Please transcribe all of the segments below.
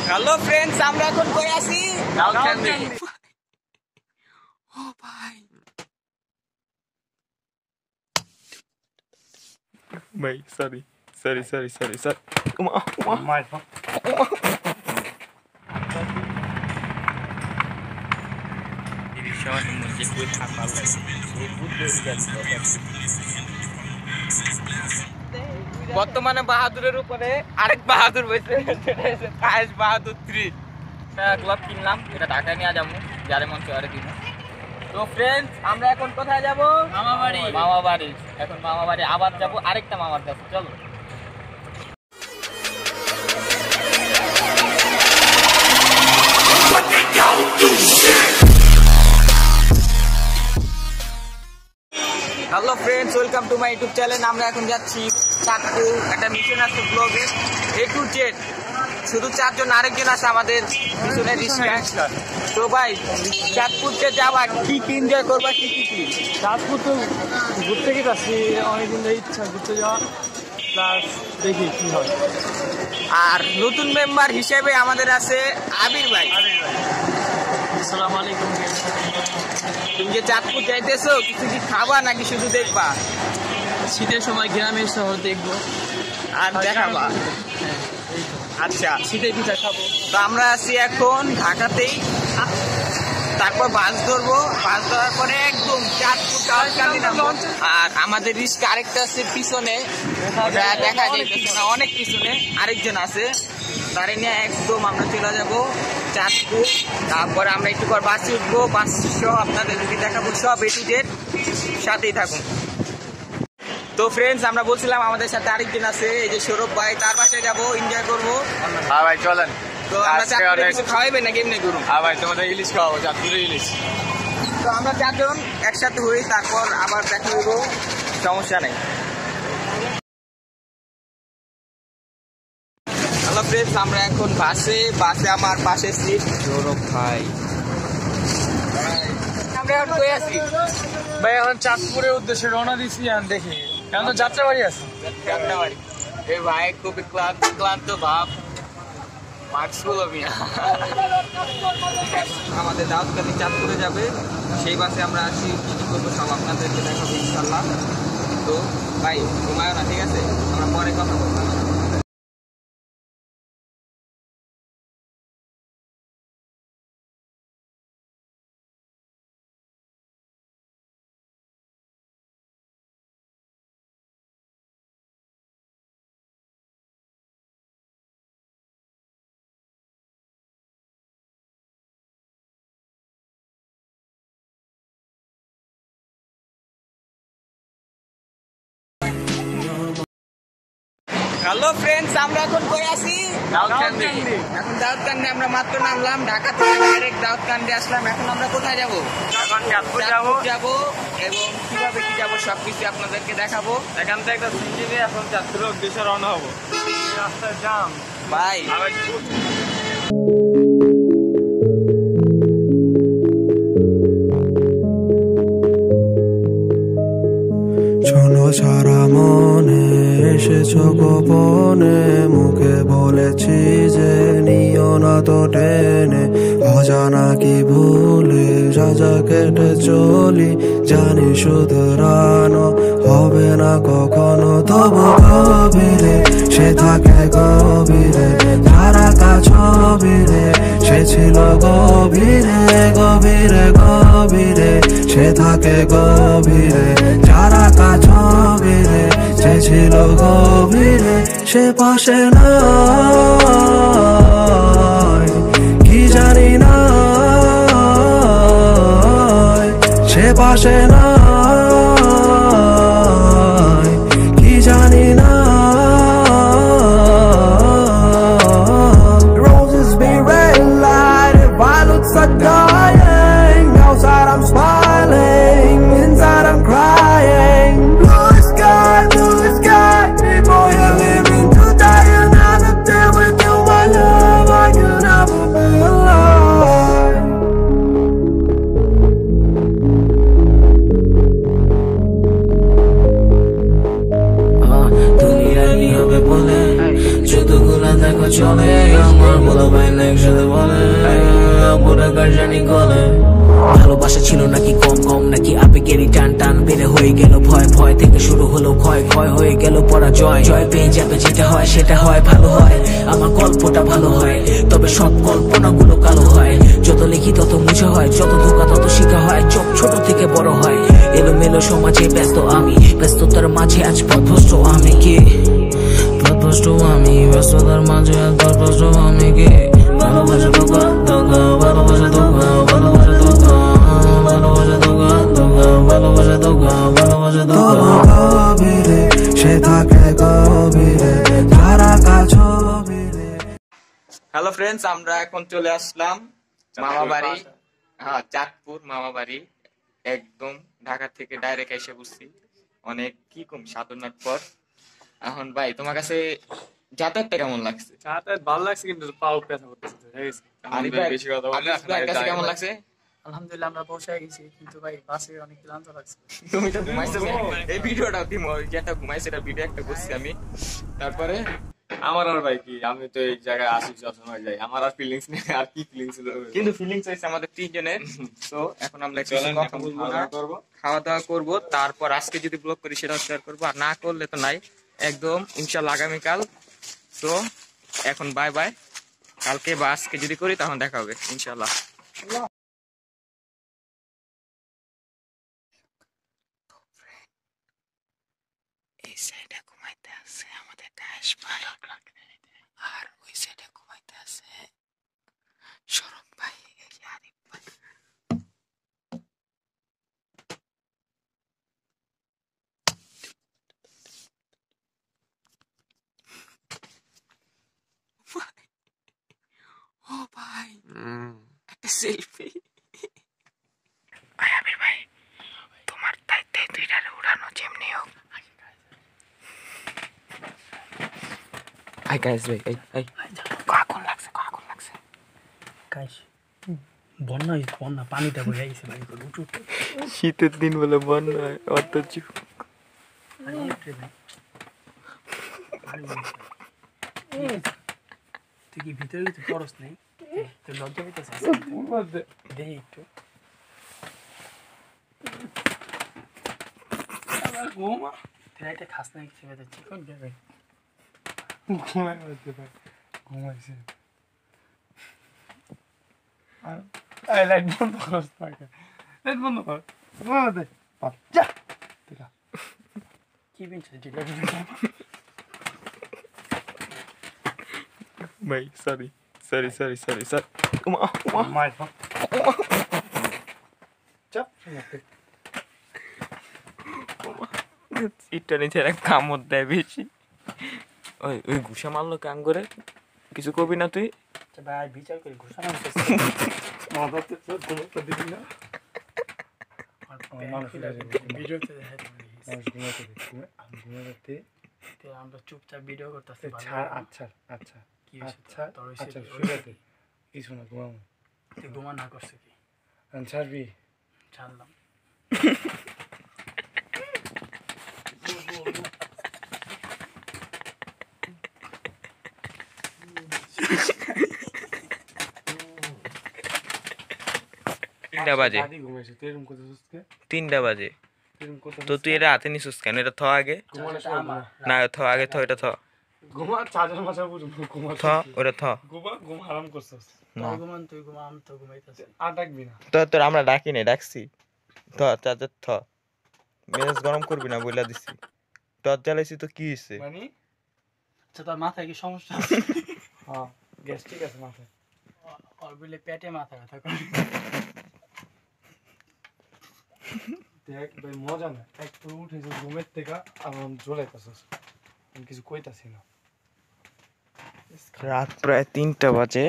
Hello friends, আমরা এখন কই আছি? দাউদকান্দি। ও ভাই ভাই সরি বর্তমানে বাহাদুরের উপরে আরেক বাহাদুর বসে, সেটা হচ্ছে কায়েস বাহাদুর 3। গ্লাভ কিনলাম, এটা ঢাকায় নিয়ে যাবো, যারে মন চায় কিনো। তো ফ্রেন্ডস, আমরা এখন কোথায় যাব? মামা বাড়ি। এখন মামা বাড়ি আবার যাব আরেকটা মামার কাছে। চলো। Hello friends, welcome to my YouTube channel. আমরা এখন যাচ্ছি চাঁদপুর, একটা মিশন আছে ব্লগে A to Z। শুধু 4 জন, আরেকজন আছে আমাদের পিছনে রিস্কা। তো ভাই, চাঁদপুরতে যাবা, কি কি এনজয় করবা? কি চাঁদপুর তো ঘুরতে গিয়ে যাচ্ছি, অনেকদিন ধরে ইচ্ছা ঘুরতে যাওয়া, প্লাস দেখি কি হয়। আর নতুন মেম্বার হিসেবে আমাদের আছে আবির ভাই। আসসালামু আলাইকুম। তুমি যে চাঁদপুর যাইতেছো, কিছু কি খাবা নাকি শুধু দেখবা? শীতের সময় গ্রামের শহর দেখবো আর দেখাবা? আচ্ছা, শীতের পিঠা খাবো। তো আমরা আছি এখন ঢাকাতেই। তারপর বাস ধরবো, বাস ধরার পরে একদম চাঁদপুর দাউদকান্দি নামবো। আর আমাদের রিস্ক আরেকটা আছে পিছনে, দেখা যাইতেছে না, অনেক পিছনে আরেকজন আছে, তারে নিয়ে একদম আমরা চলে যাবো চাঁদপুর। তারপরে আমরা একটু পর বাসে উঠবো, বাস সহ আপনাদেরকে দেখাবো সব A to Z। সাথেই থাকুন। তো ফ্রেন্ডস, আমরা বলছিলাম আমাদের সাথে আরেকজন আছে, এই যে সৌরভ ভাই, তার বাসায় যাবো, এনজয় করবো। হ্যাঁ ভাই চলেন। তো আমরা চাঁদপুরে কিছু খাওয়াইবে নাকি এমনি করুন? হ্যাঁ ভাই, তোমাদের ইলিশ খাওয়াবো, চাঁদপুরে ইলিশ। তো আমরা 4 জন একসাথে হই, তারপর আবার দেখা হইব, সমস্যা নেই। হ্যালো ফ্রেন্ডস, আমরা এখন বাসে আমার পাশে সিট সৌরভ ভাই। আমরা এখন কই আছি? ভাই এখন চাঁদপুরের উদ্দেশ্যে রওনা দিছি, দেখি কেন যাত্রা বাড়ি আছে। যাত্রাবাড়ি। এই ভাই খুবই ক্লান্ত ভাব, মার্কসগুলো মিয়া। আমাদের দাউদকান্দি চাঁদপুরে যাবে, সেই বাসে আমরা আসি, কি কি করবো সব আপনাদেরকে দেখাবো ইনশাল্লাহ। তো ভাই ঘুমায়ও না, ঠিক আছে? আমরা পরে কথা বলবো। হ্যালো ফ্রেন্ডস, আমরা এখন কই আছি? দাউদকান্দি। এখন দাউদকান্দি আমরা মাত্র নামলাম, ঢাকা থেকে ডাইরেক্ট দাউদকান্দি আসলাম। এখন আমরা কোথায় যাব? এখন চাঁদপুর যাবো, এবং কিভাবে কি যাবো সবকিছু আপনাদেরকে দেখাবো। এখান থেকে একটা সিটি নিয়ে এখন চাঁদপুরের উদ্দেশ্যে রওনা হবো। রাস্তায় জাম ভাই। শোনো সারা মনে এসেছো গোপনে, মুখে বলেছি যে নিও না তো টেনে, অজানা কি ভুলে যা কেটে চলি, জানি শুধরানো হবে না কখনো, তবু গভীরে সে থাকে গভীরে, যারা কাছবিরে সে ছিল গভীরে গভীরে গভীরে, সে থাকে গভীরে, যারা কাছবিরে সে ছিল গভীরে, সে পাশে নাই কি জানি না, সে পাশে নাই কি জানি না। Roses be red light, violets are dying, outside I'm smiling, inside I'm crying. Blue sky, people here living to die another day with you, my love, I could never be alive. জানি গলে ভালোবাসা ছিল নাকি কম কম নাকি আবেগেরই টান টান বেড়ে হয়ে গেল ভয় ভয় থেকে শুরু হলো ক্ষয় ক্ষয় হয়ে গেল পরাজয় জয় পেয়ে যাবে যেটা হয় সেটা হয় ভালো হয় আমার গল্পটা ভালো হয় তবে সব কল্পনাগুলো কালো হয় যত লিখি তত মুছে হয় যত ধোকা তত শিখা হয় চোখ ছোট থেকে বড় হয় এলোমেলো সমাজে ব্যস্ত আমি ব্যস্ততার মাঝে আজ পথভ্রষ্ট আমি কি পথভ্রষ্ট আমি ব্যস্ততার মাঝে আজ পথভ্রষ্ট আমি কি ভালোবাসা ধোকা ধোকা ভালোবাসা ধোকা ভালোবাসা ধোকা ভালোবাসা ধোকা ধোকা ভালোবাসা ধোকা ভালোবাসা ধোকা গভীরে সে থাকে গভীরে তারা কাছবিরে। হ্যালো ফ্রেন্ডস, আমরা এখন চলে আসলাম মামা বাড়ি। হ্যাঁ, চাঁদপুর মামা বাড়ি, একদম ঢাকা থেকে ডাইরেক্ট এসে বসছি অনেক কি কম সাধনার পর। এখন ভাই তোমার কাছে যাতায়াতটা কেমন লাগছে? যাতায়াত ভালো লাগছে কিন্তু পাও ব্যথা করতেছে আরিফ ভাই, বেশি কথা বললে আপনার কাছে কেমন লাগছে? আলহামদুলিল্লাহ আমরা পৌঁছে গেছি, কিন্তু ভাই বাসে অনেক ক্লান্ত লাগছে। তুমি তো ঘুমাইছো, এই ভিডিওটা যেটা ঘুমাইছে এটা ভিডিও একটা করছি আমি। তারপরে আমার আর ভাই কি, আমি তো এই জায়গায় আসি সবসময় যাই, আমার আর ফিলিংস নেই। আর কি ফিলিংস, কিন্তু ফিলিংস হয়েছে আমাদের তিনজনের। তো এখন আমরা কথা বলবো না, খাওয়া দাওয়া করবো, তারপর আজকে যদি ব্লগ করি সেটাও শেয়ার করবো, আর না করলে তো নাই একদম ইনশাল্লাহ আগামীকাল। তো এখন বাই বাই, কালকে বা আজকে যদি করি তখন দেখা হবে ইনশাল্লাহ। এই সাইডে ঘুমাইতে আছে আমাদের দেশ ভাই, আর ওই সাইডে ঘুমাইতে আছে শরৎ ভাই, আরিফ ভাই। ও ভাই, একটা সেলফি। আবির ভাই, তোমার দায়িত্বে দুইটারে উড়ানো যেমনি হোক। হাই গাইস ভাই, এই কখন লাগছে গাইস বন্যা হয়েছে, বন্যা পানিটা বয়ে গেছে ভাই, উঠু শীতের দিন বলে বন্যা হয় অথচ তুই কি ভিতরে কিছু খরচ নেই? তুই লজ্জা পেতেছিস? দেখি একটু তুই একটা খাস না কিছু বেঁধে চিকন যাবে ঘুমাইছে। লাইট বন্ধ কর, লাইট বন্ধ কর, কি বিনছে ভাই sorry sorry sorry sorry sorry ইটটা নিচে কামড় দেয় বেশি। ওই ঘুষা মারলো কাম করে, কিছু করবি না তুই? ভাই বিচার করি ঘোষণা ঘুমাতে আমরা চুপচাপ ভিডিও করতেছি। আচ্ছা আচ্ছা কি আচ্ছা তোর আচ্ছা, কিছু না, ঘুমাবো। তুই ঘুমা না করছে কি? ছাড়বি? ছাড়লাম। তিনটা বাজে, ঘুমাইছে তুই এরকম করতে? 3টা বাজে। তো তুই এটা হাতে নিছিস কেন? এটা থ আগে না, থ আগে, থ এটা থ, ঘুমা চার্জার মাথা ঘুমা, থ ওটা থ। ঘুম হারাম করছিস। ঘুমান তুই ঘুমা, আমি তো ঘুমাইতেছি। আর ডাকবি না তোর আমরা ডাকি নাই, ডাকছি। থ চাচার থ, মেজাজ গরম করবি না বইলা দিছি। টর্চ জ্বালাইছি তো কি হয়েছে? মানে আচ্ছা তোর মাথায় কি সমস্যা? হ্যাঁ, গ্যাস্ট্রিক আছে মাথায়। ওর বলে পেটে মাথা ব্যথা করে। দেখ ভাই, মজা না, একটু উঠেছে ঘুমের থেকে আমার জ্বলাইতেছিস, আমি কিছু কইতাছি না। রাত প্রায় 3টা বাজে।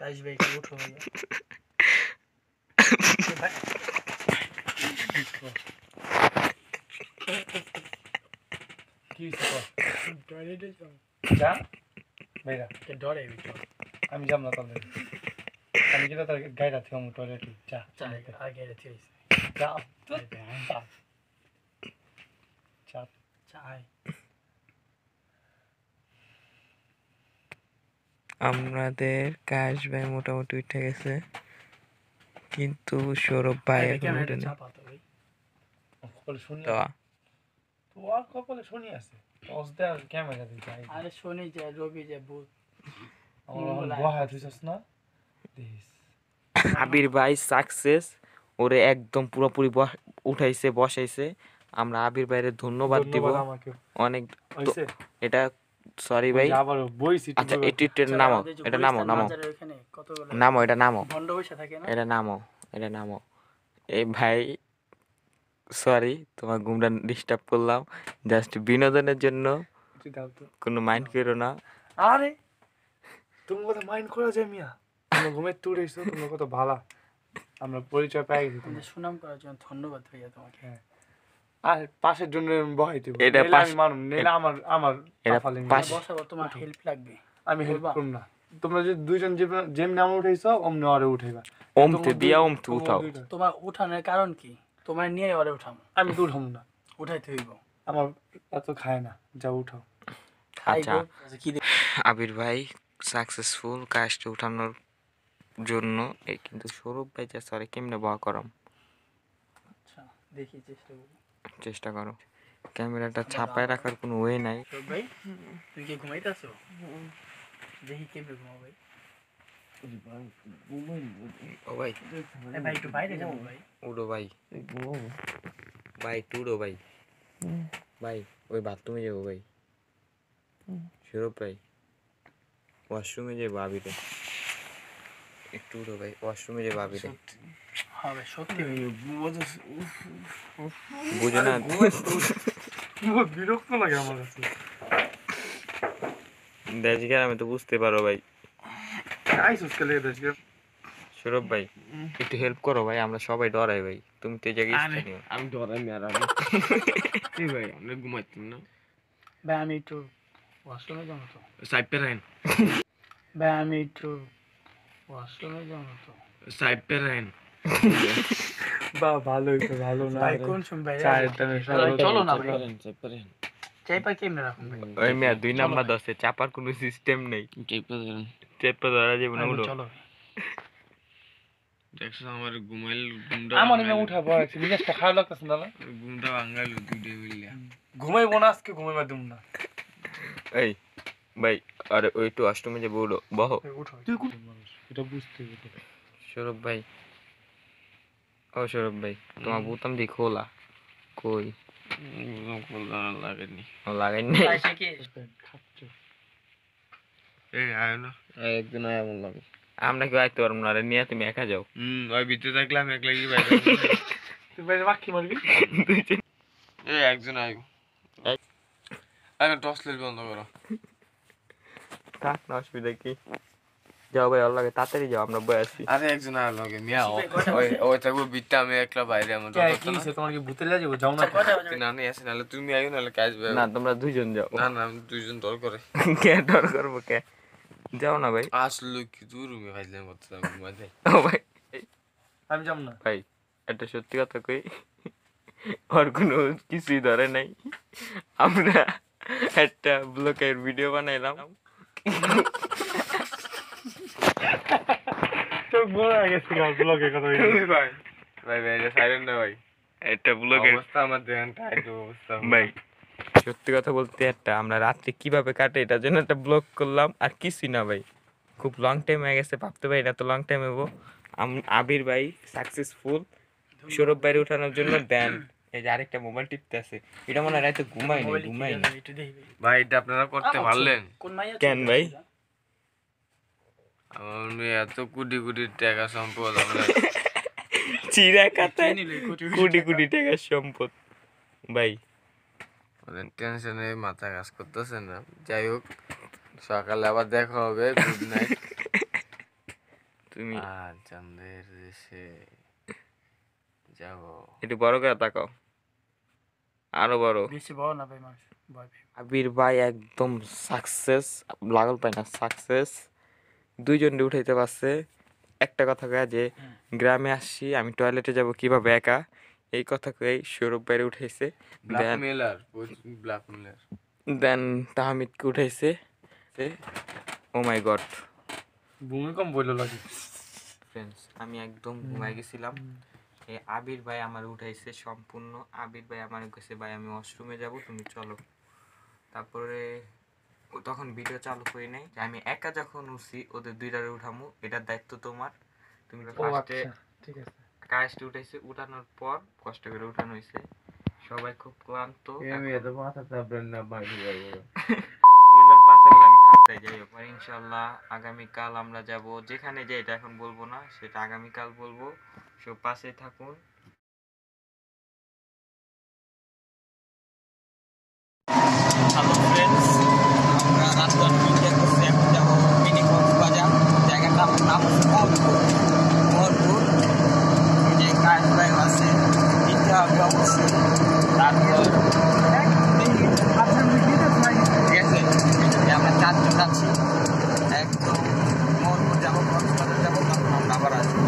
কাশ ভাই একটু উঠো ভাইয়া। কি টয়লেটে যা ভাইরা, ডরে ভিতর আমি যাব না তাহলে। আমি কিন্তু তার গাইড আছে টয়লেটে, যা আগে রেখে যা চাই। আমাদের কাশ ভাই মোটামুটি উঠে গেছে, কিন্তু সৌরভ ভাই ভাই এখন কেন উঠে এটা নেই। চাপা তো ভাই কপালে শনি তো তোর কপালে শনি আছে টস দেওয়ার ক্যামেরা দিতে আরে শনি যে রবি যে বুধ আমার বহা দিছস না দিস আবির ভাই সাকসেস, ওরে একদম পুরোপুরি উঠাইছে বসাইছে। আমরা আবির ভাইয়ের ধন্যবাদ দিব আমাকে অনেক। তো হইছে এটা সরি ভাই। আবার বইছি আচ্ছা এটা নামো, এটা নামো নামো ওখানে কতগুলো নামো, এটা নামো, ভন্ড বসে থাকে না এটা নামো, এটা নামো। এই ভাই সরি তোমার ঘুমটা ডিস্টার্ব করলাম, জাস্ট বিনোদনের জন্য, কোনো মাইন্ড করো না। আরে তুমি কথা মাইন্ড করা যায় মিয়া, তোমরা ঘুমের ট্যুর এসছো, তোমরা কত ভালো, আমরা পরিচয় পাই গেছি তোমাদের সুনাম করার জন্য ধন্যবাদ ভাইয়া তোমাকে। আর পাশের জন্য বহাই দিব, এটা এটা আমি মানুম নেলা আমার আমার এটা পাফালিং পাশ- বসাবো, তোমার হেল্প লাগবে। আমি হেল্প বলবা? করব না, তোমরা যদি দুইজন যেমনি নাম উঠাইছো অমনি আরে উঠাইবা, ওমতে দিয়া ওমতে উঠাও। তোমার উঠানোর কারণ কি? তোমার নিয়ে ওরে উঠামো, আমি তো উঠাম না, উঠাইতে হইব। আমার এত খায় না, যা উঠাও। আচ্ছা খাইবো কি আবির ভাই সাকসেসফুল কাজটা উঠানোর জন্য। এই কিন্তু সৌরভ ভাই যা সরি কেমনে বয়া করম, আচ্ছা দেখি চেষ্টা করি। চেষ্টা করো। ক্যামেরাটা ছাপায় রাখার কোনো ওয়ে নাই। সব ভাই তুমি কি ঘুমাইতেছো? দেখি কেমনে ঘুমাও ভাই। ও ভাই এই ভাই একটু বাইরে যাবো ভাই। উড়ো ভাই, ভাই টুড়ো ভাই, ভাই ওই বাথরুমে যাবো ভাই, সৌরভ ভাই ওয়াশরুমে যাবো আবিরে, একটু উড়ো ভাই, ওয়াশরুমে যাবো আবিরে। হ্যাঁ ভাই সত্যি ভাই। বুঝে না বিরক্ত লাগে আমার কাছে, দেশগার আমি তো বুঝতে পারো ভাই। আইসুস কে লেগে দেশ সৌরভ ভাই একটু হেল্প করো ভাই, আমরা সবাই ডরাই ভাই, তুমি তো এই জায়গায় স্থানীয়। আমি ডরাই মেয়ার আমি এই ভাই আমরা ঘুমাইতাম না ভাই আমি একটু ওয়াশরুমে যাবো তো। সাইপে রাইন ভাই আমি একটু ওয়াশরুমে যাবো তো। সাইপে রাইন বা ভালো হইতো, ভালো না ভাই কোন শুন ভাই? চায়ের টানে চলো না ভাই। সাইপে রাইন চাইপা কেমনে রাখুন ভাই? ওই মেয়া 2 নাম্বার 10-এ চাপার কোনো সিস্টেম নেই, চাইপে রাইন চেপে ধরা যাবে না। উড়ো চলো দেখছ আমার ঘুমাইল ঘুমটা আমার এনে উঠা বয় মিজাজটা খারাপ লাগতেছে না, ঘুমটা ভাঙাইল দুইটা মিলিয়া ঘুমাইবো না আজকে, ঘুমাইবা দিম না। এই ভাই আরে ওই তো অষ্টমে যাবো, উড়ো বহ। উঠো তুই কোন মানুষ এটা বুঝতে হবে। সৌরভ ভাই ও সৌরভ ভাই তোমার বোতাম দিয়ে খোলা কই খোলা লাগেনি ও লাগাই নাই। আইসা কি এই আয় না একদিন আয় এমন লাগে আমরা কেউ আইতে পারবো না, আরে নিয়ে তুমি একা যাও। ওই ভিতরে থাকলাম একলা কি বাইরে তুই বাইরে বাকি মারবি, এই একজন আয় আরে টর্চ লাইট বন্ধ করো থাক না, অসুবিধা কি, যাও ভাই ওর লাগে তাড়াতাড়ি যাও, আমরা বয়ে আছি। আরে একজন আয় লাগে মিয়া ওই ওই থাকবো ভিতরে আমি একলা বাইরে আমার কে কি হইছে তোমার কি ভূতে লাগে যাও না? কয়টা বাজে? না নেই আসে নাহলে তুমি আইও নাহলে কাজ হবে না তোমরা দুইজন যাও। না না আমি দুইজন দর করে কে ডর করবো কে, যাও না ভাই। আসলে কি তুই রুমে ভাইলাম করতেছিলাম ঘুমাই যাই ও ভাই আমি যাব না। ভাই একটা সত্যি কথা কই, ওর কোনো কিছুই ধরে নাই। আমরা একটা ব্লকের ভিডিও বানাইলাম, তো বড় হয়ে গেছে গাল ব্লগে কথা হইছে। ভাই ভাই ভাই সাইলেন্ট না ভাই একটা ব্লকের অবস্থা আমার দেন টাইট অবস্থা ভাই সত্যি কথা বলতে একটা আমরা রাত্রে কিভাবে কাটে এটার জন্য একটা ব্লগ করলাম, আর কিছুই না ভাই। খুব লং টাইম হয়ে গেছে, ভাবতে পারি না তো লং টাইম হবো। আবির ভাই সাকসেসফুল সৌরভ ভাইয়ের উঠানোর জন্য দেন। এই যে আরেকটা মোবাইল টিপতে আছে, এটা মনে হয় রাতে ঘুমাইনি মোবাইলে কি ঘুমাইনি। আছে? একটু দেখি ভাই। ভাই এটা আপনারা করতে পারলেন কোন মাইয়া কেন ভাই? আমার মেয়ে এত কোটি কোটি টাকা সম্পদ আমরা চিরা কাতায় নিলে কোটি কোটি কোটি টাকার সম্পদ ভাই। মানে টেনশনে মাথা কাজ করতেছে না। যাই হোক সকালে আবার দেখা হবে, গুড নাইট। তুমি আর চাঁদের দেশে যাব একটু বড় করে তাকাও, আরো বড়। বেশি বড় না ভাই মানুষ ভয় পাই। আবির ভাই একদম সাকসেস, লাগল পায় না সাকসেস, দুইজনে উঠাইতে পারছে। একটা কথা কয় যে গ্রামে আসছি আমি টয়লেটে যাব কিভাবে একা, এই কথা কই সৌরভ বাইরে উঠাইছে। ব্ল্যাকমেলার ব্ল্যাকমেলার দেন তাহমিদকে উঠাইছে। ও মাই গড ভূমিকম্প বইলো লাগে। ফ্রেন্ডস আমি একদম ঘুমাই গেছিলাম। এই আবির ভাই আমার উঠাইছে সম্পূর্ণ। আবির ভাই আমার কাছে ভাই আমি ওয়াশরুমে যাব তুমি চলো। তারপরে তখন ভিডিও চালু করি নাই যে আমি একা যখন উঠছি ওদের দুইটারে উঠামু, এটার দায়িত্ব তোমার। তুমি ফার্স্টে ঠিক আছে। কাজটি উঠাইছে, উঠানোর পর কষ্ট করে উঠানো হয়েছে। সবাই খুব ক্লান্ত। আমি এত মাথা চাপবেন না বাকি যাবো। ওনার পাশে বলে আমি থাকতে যাই হোক ইনশাল্লাহ। আগামীকাল আমরা যাব যেখানে যাই, এটা এখন বলবো না, সেটা আগামীকাল বলবো। সব পাশে থাকুন। হ্যালো ফ্রেন্ডস, আমরা রাস্তা নিয়ে করছি, এখন যাবো মিনি কক্সবাজার। জায়গাটার নাম হচ্ছে মোহনপুর। যে কাজ ভাই আছে দিতে হবে অবশ্যই। তারপর ঠিক আছে, আমরা 4 জন যাচ্ছি। একদম মোহনপুর যাবো, কক্সবাজার যাবো, তখন আমরা আবার আসবো।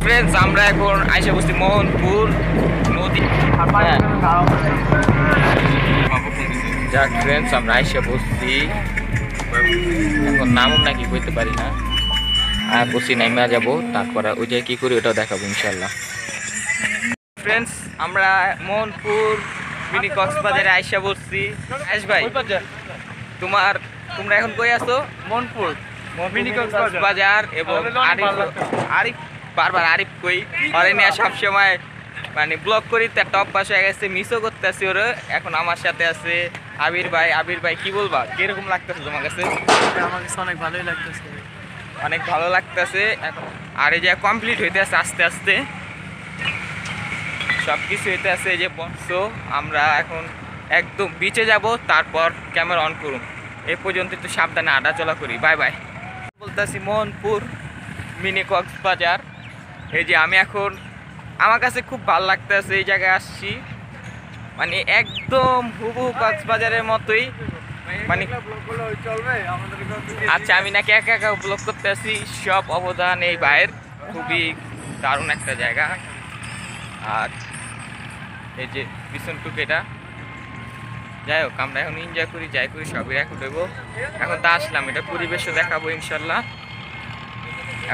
ফ্রেন্ডস আমরা এখন আইসা বসছি মোহনপুর নদী। যাক ফ্রেন্ডস আমরা আইসা বসছি, এখন নাম নাকি কইতে পারি না। আর বসি নাইমা যাবো, তারপরে ওই যে কি করি ওটাও দেখাবো ইনশাল্লাহ। ফ্রেন্ডস আমরা মোহনপুর মিনি কক্সবাজারে আইসা বসছি। আয়েশ ভাই তোমরা এখন কই আছো? মোহনপুর মিনি কক্সবাজার। এবং আরিফ বারবার আরিফ কই ওরে নিয়ে সবসময় মানে ব্লগ করি, তার টপ পাস হয়ে গেছে, মিসও করতেছি ওরে। এখন আমার সাথে আছে আবির ভাই। আবির ভাই কি বলবা, কিরকম লাগতেছে তোমার কাছে? আমার কাছে অনেক ভালোই লাগতেছে, অনেক ভালো লাগতেছে। এখন আর এই যে কমপ্লিট হইতে আছে আস্তে আস্তে, সব কিছু হইতে আছে। এই যে বসো আমরা এখন একদম বিচে যাব, তারপর ক্যামেরা অন করুন। এই পর্যন্ত একটু সাবধানে হাঁটা চলা করি। Bye bye. বলতেছি মোহনপুর মিনি কক্সবাজার। এই যে আমি এখন, আমার কাছে খুব ভালো লাগতেছে এই জায়গায় আসছি, মানে একদম হুবহু কক্সবাজারের মতোই। মানে আচ্ছা আমি নাকি একা একা ব্লগ করতে আসি, সব অবদান এই ভাইয়ের। খুবই দারুণ একটা জায়গা। আর এই যে পিছনটুক এটা, যাই হোক আমরা এখন এনজয় করি, যাই করি সবই রেকর্ড হইব। এখন তো আসলাম, এটা পরিবেশও দেখাবো ইনশাল্লাহ।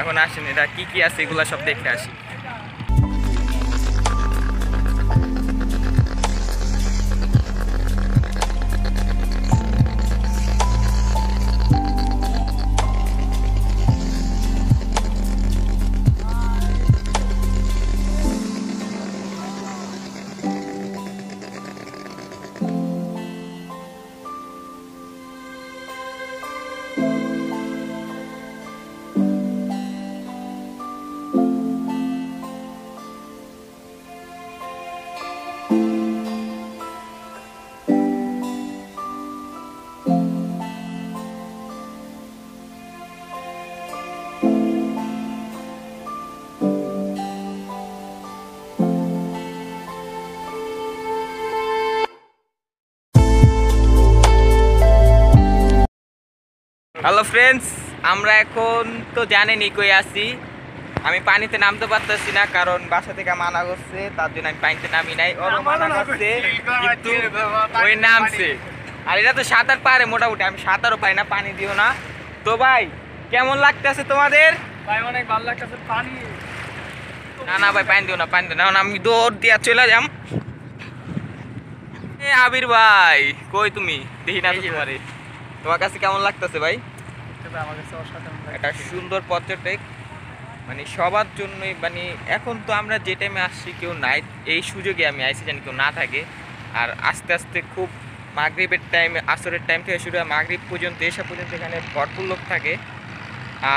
এখন আসেন এটা কি কি আছে এগুলা সব দেখে আসি। হ্যালো ফ্রেন্ডস, আমরা এখন তো জানেনই কই আছি। আমি পানিতে নামতে পারতেছি না, কারণ বাসা থেকে মানা করছে, তার জন্য আমি পানিতে নামি নাই। ওরা মানা করছে কিন্তু ওই নামছে। আর এটা তো সাঁতার পারে মোটামুটি, আমি সাঁতারও পাই না, পানি দিও না। তো ভাই কেমন লাগতেছে তোমাদের? ভাই অনেক ভালো লাগতেছে, পানি না না ভাই পানি দিও না, পানি দিও না, এখন আমি দৌড় দিয়া চলে যাম। এ আবির ভাই কই তুমি, দেখি না তো তোমারে। তোমার কাছে কেমন লাগতেছে ভাই? একটা সুন্দর পর্যটক, মানে সবার জন্যই, মানে এখন তো আমরা যে টাইমে আসছি কেউ নাই, এই সুযোগে আমি আইসি জানি কেউ না থাকে। আর আস্তে আস্তে খুব মাগরিবের টাইমে, আসরের টাইম থেকে শুরু হয় মাগরিব পর্যন্ত, এসব পর্যন্ত এখানে ভরপুর লোক থাকে।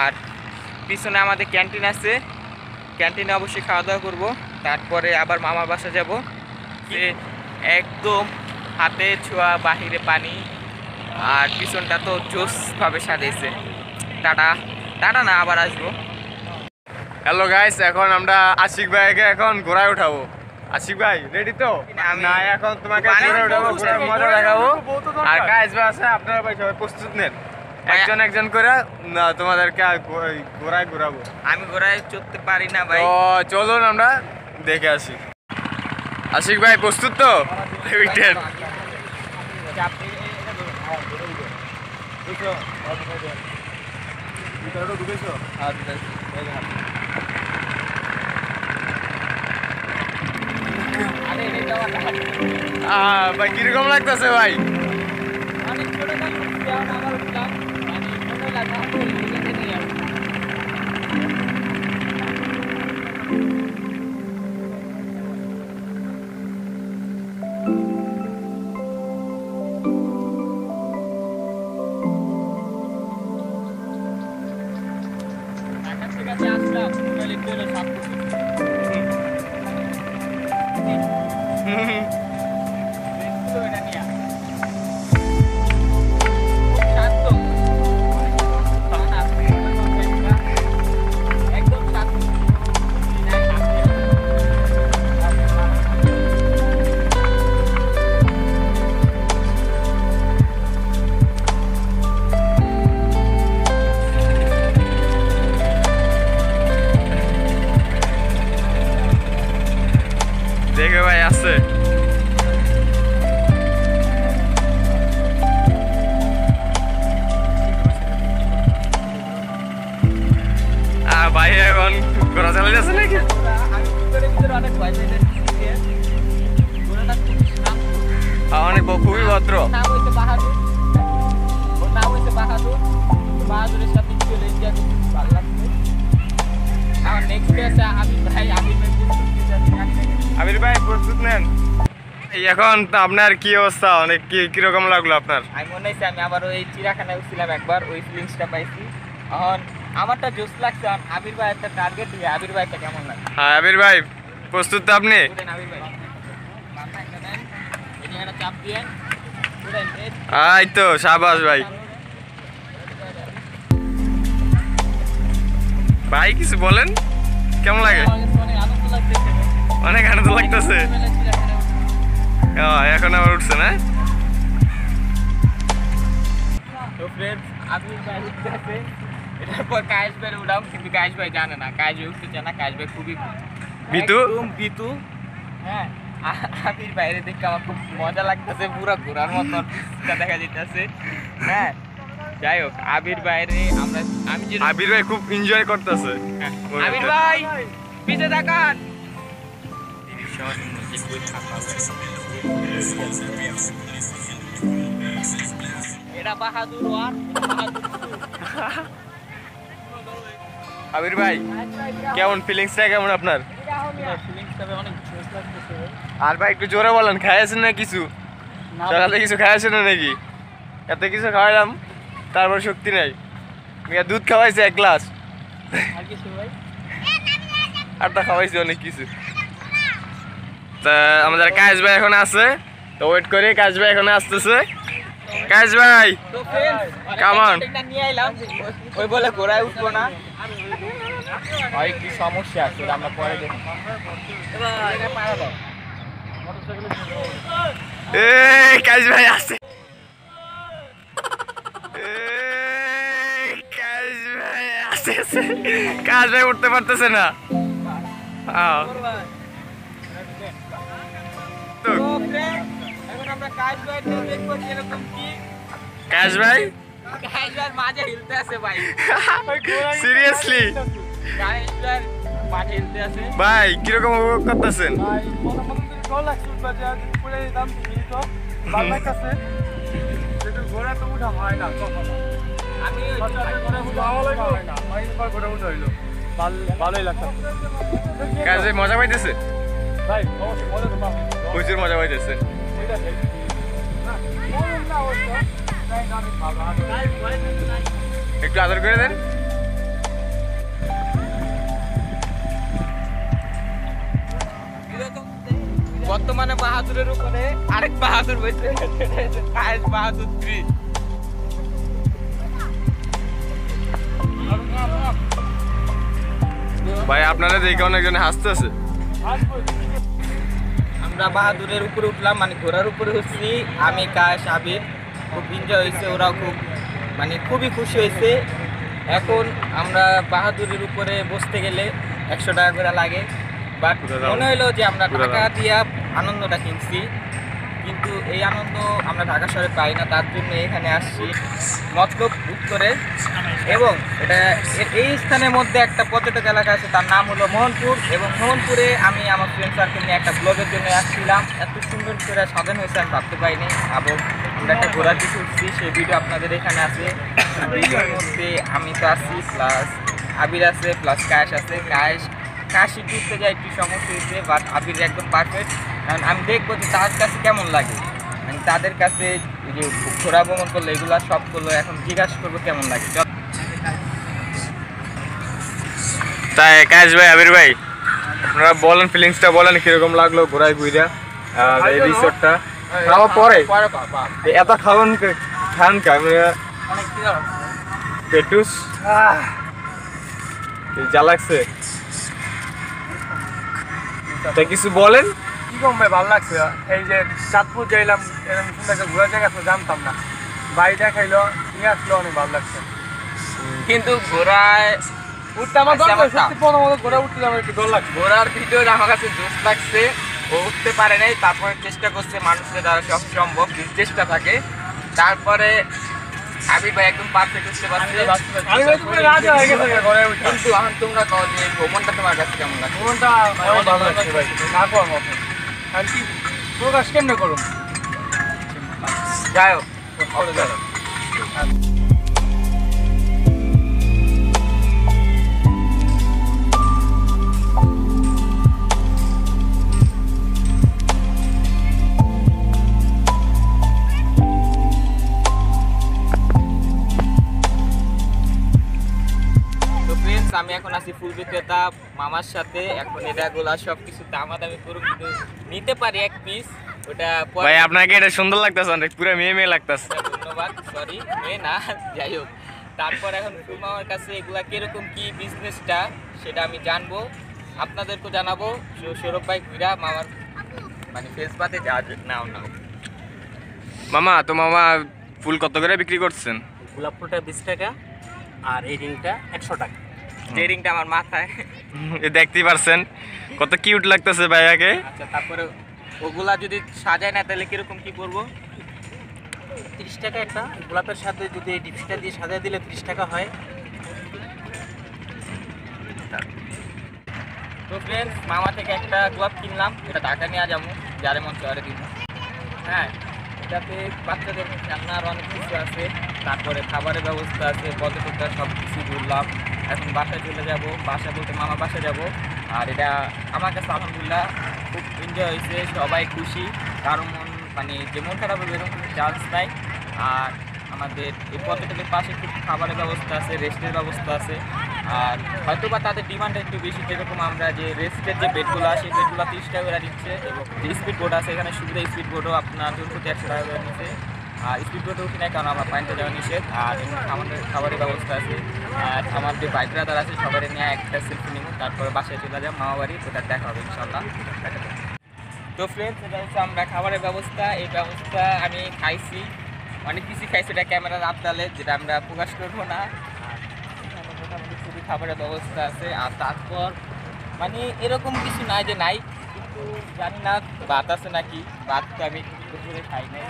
আর পিছনে আমাদের ক্যান্টিন আছে, ক্যান্টিনে অবশ্যই খাওয়া দাওয়া করবো, তারপরে আবার মামার বাসা যাব। যে একদম হাতে ছোঁয়া, বাহিরে পানি, আর পিছনটা তো জোসভাবে সাজিয়েছে। টাটা টাটা, না আবার আসবো। হ্যালো গাইস, এখন আমরা আশিক ভাইকে এখন ঘোড়ায় উঠাবো। আশিক ভাই রেডি তো? না, এখন তোমাকে ঘোড়ায় উঠাবো, ঘোড়ার মজা দেখাবো। আর কাজ ভাই আছে, আপনারা ভাই সবাই প্রস্তুত নেন, একজন একজন করে না তোমাদেরকে ঘোড়ায় ঘোরাবো। আমি ঘোড়ায় চড়তে পারি না ভাই। তো চলুন আমরা দেখে আসি। আশিক ভাই প্রস্তুত তো? উঠেন। ভাই কিরকম লাগতেছে ভাই? দেখে ভাই আছে ভাই, এখন ঘোরা চালা যাচ্ছে নাকি? অনেক খুবই ভদ্র। আবির ভাই প্রস্তুত নেন। এখন তো আপনার কি অবস্থা, অনেক কিরকম লাগলো আপনার? আমি মনে হয়েছে আমি আবার ওই চিড়িয়াখানায় উঠছিলাম একবার, ওই ফিলিংসটা পাইছি। এখন আমারটা জোস লাগছে। আবির ভাই একটা টার্গেট দিয়ে, আবির ভাইটা কেমন লাগে? হ্যাঁ আবির ভাই প্রস্তুত তো আপনি? আবির ভাই এই জায়গাটা চাপ দিয়ে এই তো শাবাশ ভাই। ভাই কিছু বলেন, কেমন লাগে? অনেক আনন্দ লাগতেছে। এখন আবার উঠছে না? তো ফ্রেন্ডস, আবির ভাই উঠতেছে, এটার পর কায়েস ভাই উঠাম, কিন্তু কায়েস ভাই জানে না, কায়েস ভাই উঠতে চায় না। কায়েস ভাই খুবই ভীতু। একদম ভীতু। হ্যাঁ, আবির বাইরে দেখে আমার খুব মজা লাগতেছে, পুরো ঘোরার মতন দেখা যেতেছে। হ্যাঁ, যাই হোক, আবির বাইরে আমি যে আবির ভাই খুব এনজয় করতেছে। আবির ভাই পিছে তাকান। এটা বাহাদুর ওয়ান, বাহাদুর টু। আবির ভাই কেমন ফিলিংসটা, কেমন আপনার? আর ভাই একটু জোরে বলেন, খাইয়েছেন না কিছু? সকালে কিছু খাইয়েছেন না নাকি? এত কিছু খাওয়াইলাম তারপর শক্তি নাই। দুধ খাওয়াইছে 1 গ্লাস, আরটা খাওয়াইছে অনেক কিছু। তা আমাদের কাজ ভাই এখন আছে, তো ওয়েট করি। কাজ ভাই এখন আসতেছে। কাজ ভাই কেমন? নিয়ে আইলাম, ওই বলে ঘোড়ায় উঠবো না, হয় কি সমস্যা আছে আমরা পরে দেখি। এই কাজ ভাই আছে, কাজ ভাই উঠতে পারতেছে না। এখন আমরা কাজ ভাই দেখবো কিরকম কি। কাজ ভাই কাজ ভাই মাঝে হিলতে আছে ভাই, সিরিয়াসলি? কাজ ভাই পানি দিতে আছে ভাই কিরকম উপভোগ করতেছেন? ভাই প্রথম ভালো লাগছে বাজে আজ পরে দাম দিই তো ভালো লাগছে কিন্তু ঘোড়া তো উঠা হয় না কখনো আমি ভালোই লাগছে কাজে মজা পাইতেছে? ভাই মজা তো পাবো প্রচুর মজা পাইতেছে। ঠিক আছে না বলুন না অবশ্য তাই না আমি ভালো একটু আদর করে দেন। বর্তমানে বাহাদুরের উপরে আরেক বাহাদুর বসে কায়েস বাহাদুর 3 ভাই আপনারা দেখে অনেকজন হাসতেছে। আমরা বাহাদুরের উপরে উঠলাম মানে ঘোড়ার উপরে উঠছি আমি কায়েস আবির খুব এনজয় হয়েছে ওরাও খুব মানে খুবই খুশি হয়েছে এখন আমরা বাহাদুরের উপরে বসতে গেলে 100 টাকা করে লাগে বাট মনে হলো যে আমরা টাকা দিয়ে আনন্দটা কিনছি কিন্তু এই আনন্দ আমরা ঢাকা শহরে পাই না তার জন্য এখানে আসছি মতলব উত্তরে এবং এটা এই স্থানের মধ্যে একটা পর্যটক এলাকা আছে তার নাম হলো মোহনপুর এবং মোহনপুরে আমি আমার ফ্রেন্ড সার্কেল নিয়ে একটা ব্লগের জন্য আসছিলাম এত সুন্দর করে সাজানো হয়েছে আমি ভাবতে পারিনি এবং আমরা একটা ঘোরার দিকে উঠছি সেই ভিডিও আপনাদের এখানে আছে ভিডিওর মধ্যে আমি তো আছি প্লাস আবির আছে প্লাস কায়েস আছে কাশি ঘুরতে যাই একটু সমস্যা হয়েছে বাট আবির একদম পারফেক্ট কারণ আমি দেখবো যে তার কাছে কেমন লাগে মানে তাদের কাছে যে ঘোরা ভ্রমণ করলো এগুলো সব করলো এখন জিজ্ঞাসা করবো কেমন লাগে তাই কায়েস ভাই আবির ভাই আপনারা বলেন ফিলিংসটা বলেন কিরকম লাগলো ঘোরায় ঘুরা এই রিসোর্টটা খাওয়া পরে এত খাওয়ান খান অনেক পেটুস যা লাগছে তা কিছু বলেন। কি কম ভাই ভালো লাগছে এই যে চাঁদপুর যাইলাম এরকম সুন্দর একটা ঘোরা জায়গা তো জানতাম না ভাই দেখাইলো নিয়ে আসলো অনেক ভালো লাগছে কিন্তু ঘোড়ায় উঠতে আমার সত্যি প্রথম ঘোরা উঠতে আমার একটু ডর লাগছে ঘোড়ার ভিডিওটা আমার কাছে জোশ লাগছে ও উঠতে পারে নাই তারপরে চেষ্টা করছে মানুষের দ্বারা সব সম্ভব যদি চেষ্টা থাকে তারপরে আবির ভাই একদম পারফেক্ট উঠতে পারছে আমি তো রাজা হয়ে গেছে ঘরে উঠে কিন্তু এখন তোমরা কও যে ভ্রমণটা তোমার কাছে কেমন লাগে ভ্রমণটা অনেক ভালো লাগছে ভাই না করার মতো আর কি প্রকাশ কেমনে করুন যাই হোক আমি এখন আছি ফুল বিক্রেতা মামার সাথে এখন এটাগুলা সবকিছু দামাদামি করুন কিন্তু নিতে পারি এক পিস ওটা ভাই আপনাকে এটা সুন্দর লাগতেছে অনেক পুরো মেয়ে লাগতেছে ধন্যবাদ সরি মেয়ে না যাই হোক তারপর এখন ফুল মামার কাছে এগুলা কিরকম কি বিজনেসটা সেটা আমি জানবো আপনাদেরকেও জানাবো সৌরভ ভাই ঘুরা মামার মানে ফেসবাতে যা নাও মামা তো মামা ফুল কত করে বিক্রি করছেন? গোলাপ ফুলটা 20 টাকা আর এই রিংটা 100 টাকা স্টিয়ারিংটা আমার মাথায় দেখতেই পারছেন কত কিউট লাগতেছে ভাইয়াকে। আচ্ছা তারপরে ওগুলা যদি সাজায় না তাহলে কিরকম কি করবো? 30 টাকা একটা গোলাপের সাথে যদি এই ডিপসটা দিয়ে সাজিয়ে দিলে 30 টাকা হয়। তো ফ্রেন্ডস মামা থেকে একটা গোলাপ কিনলাম এটা ঢাকা নিয়ে যাবো যারে মন চারে দিব হ্যাঁ এটাতে বাচ্চাদের খেলনার অনেক কিছু আছে তারপরে খাবারের ব্যবস্থা আছে পর্যটকরা সব কিছু ঘুরলাম এখন বাসায় চলে যাব বাসা বলতে মামা বাসায় যাব আর এটা আমার কাছে আলহামদুলিল্লাহ খুব এনজয় হয়েছে সবাই খুশি কারণ মানে যে মন খারাপ হবে এরকম কোনো চান্স নাই আর আমাদের এই পর্যটকের পাশে খুব খাবারের ব্যবস্থা আছে রেস্টের ব্যবস্থা আছে আর হয়তো বা তাদের ডিমান্ড একটু বেশি যেরকম আমরা যে রেস্টের যে বেডগুলো আছে সেই বেডগুলো 30 টাকা করে দিচ্ছে এবং যে স্পিড বোট আছে এখানে সুবিধা স্পিড বোটও আপনার জন প্রতি 100 টাকা করে নিচ্ছে আর স্পিড বোটে উঠি নাই কারণ আমার পানিতে যাওয়া নিষেধ আর আমাদের খাবারের ব্যবস্থা আছে আর আমার যে বাইক রাইডার আছে সবাই নিয়ে একটা সেলফি নিব তারপরে বাসায় চলে যাবো মামা বাড়ি ওটা দেখা হবে ইনশাল্লাহ। তো ফ্রেন্ডস এটা হচ্ছে আমরা খাবারের ব্যবস্থা এই ব্যবস্থা আমি খাইছি অনেক কিছু খাইছি এটা ক্যামেরার আবদালে যেটা আমরা প্রকাশ করবো না আর মোটামুটি খুবই খাবারের ব্যবস্থা আছে আর তারপর মানে এরকম কিছু নাই যে নাই কিন্তু জানি না ভাত আছে নাকি ভাত তো আমি দুপুরে খাই নাই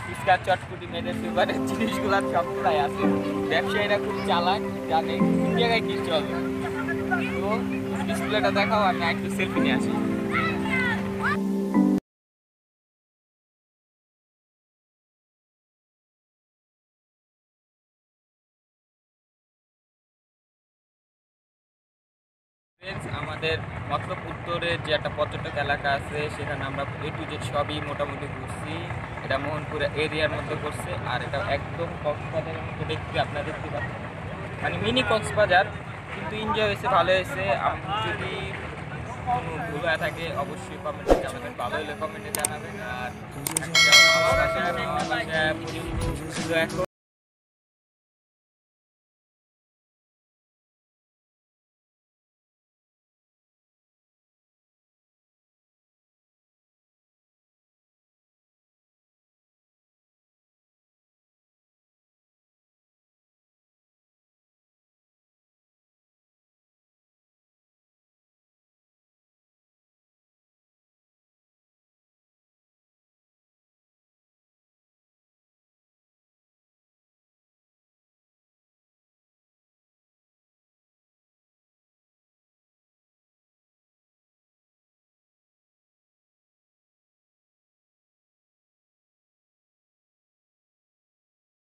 ফুচকা চটপুটি মেয়েদের ফেভারেট জিনিসগুলো সবগুলাই আছে ব্যবসায়ীরা খুব চালাক জানে জায়গায় কি চলে তো ডিসপ্লেটা দেখাও, আমি একটু সেলফি নিয়ে আসি। আমাদের মতলব উত্তরের যে একটা পর্যটক এলাকা আছে সেখানে আমরা A to Z সবই মোটামুটি ঘুরছি। এটা মোহনপুর এরিয়ার মধ্যে করছে, আর এটা একদম কক্সবাজারের মধ্যে দেখতে আপনারা দেখতে পাচ্ছেন, মানে মিনি কক্সবাজার, কিন্তু এনজয় হয়েছে, ভালো হয়েছে। যদি কোনো ভুল হয়ে থাকে অবশ্যই কমেন্টে জানাবেন, ভালো হলে কমেন্টে জানাবেন। আর এখন